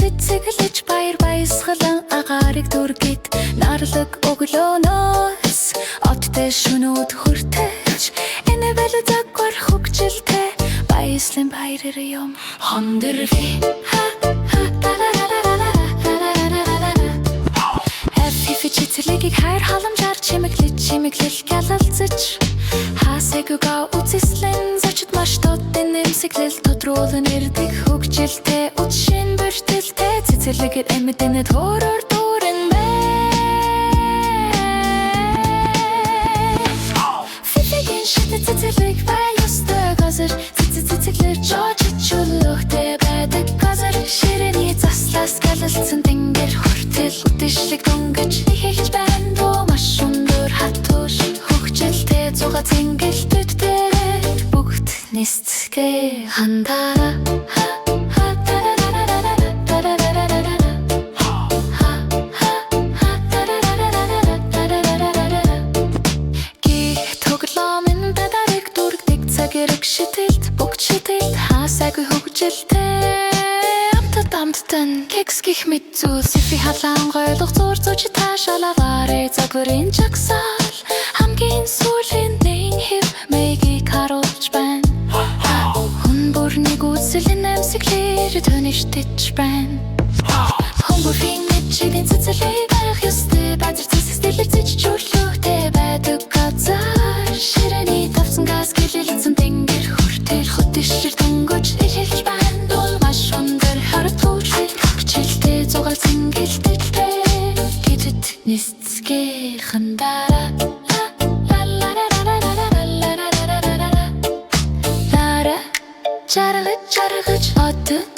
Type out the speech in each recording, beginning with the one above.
цэцэглэж баяр баясгалан агаарыг дүргид нарлаг өглөөнөөс оттой шөнүүд хүртэж энэ бэлдэгвэр хөгжилтэй баяслан баярэр юм хондорви Цэцэрлэгийг хайр халамжаар чимэглэл гялалцаж хаасайгүйгээ үзэслэн зочид маш дотын нэмсэглэл тодруулан ирдэг хөгжилтэй үдшин бүртэлтэй цэцэрлэгээр эмэдэнэ төрөөр дүүрэн бай Фифигийн шатэ цэцэрлэг бай ёстой газар цэцэглэр чочичулөхтэй байдаг газар ширэний заслаас гялалцсан тэнгэр хүртэл үдэшлэг дөнгөж ихэж байна дөө маш өндөр хатууш хөгжилтэй зуга цэнгэлтүүдтэй бүгд нисцгээ хандаа Хаасайгүй хөгжилтэй амттан кекс гих мэт зүйл сифи халаан гойлох зур зүүч таашалаваарэ загварын жагсаал хамгийн сүүлийн нэг хэв мэйгийг харуулж байна хүн бүрнийг үзэлэн амсэглэр төнөштөж байна хүн бүрийн мэджидийн цэцэрлэг байх ёстой базар цэцэглэр цэцчүүлүүхтэй байдаг газар ширэний тавсан газ гэлэлцэн тэнгэр хүртэл хөтөшөр дөнгөж эхэлж байна дул маш өндөр хартууш хөгжилтэй зугаал цэнгэлтэлтэй гэдэт нисцгээ хандаа лара жаргаж одод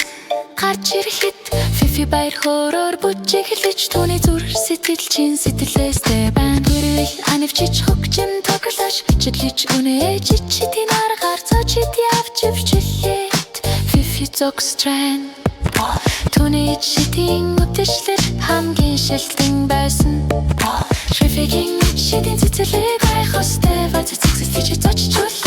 гарч ирэхэд фифи баяр хөөрөөр бүжиг хэлж түүний зүрх сэтгэл чин сэтгэлээстэй байна гэрэл анивчиж хөгжим тоглож чиглэж үнээж чидийн аргаар цочид явж өвчлээд фифи зогстрэн түүний чидийн үдэшлэр хамгийн шилдэг байсан фифигийн чидийн цэцэрлэг байх хөстэй бац цэцэглэж зочичул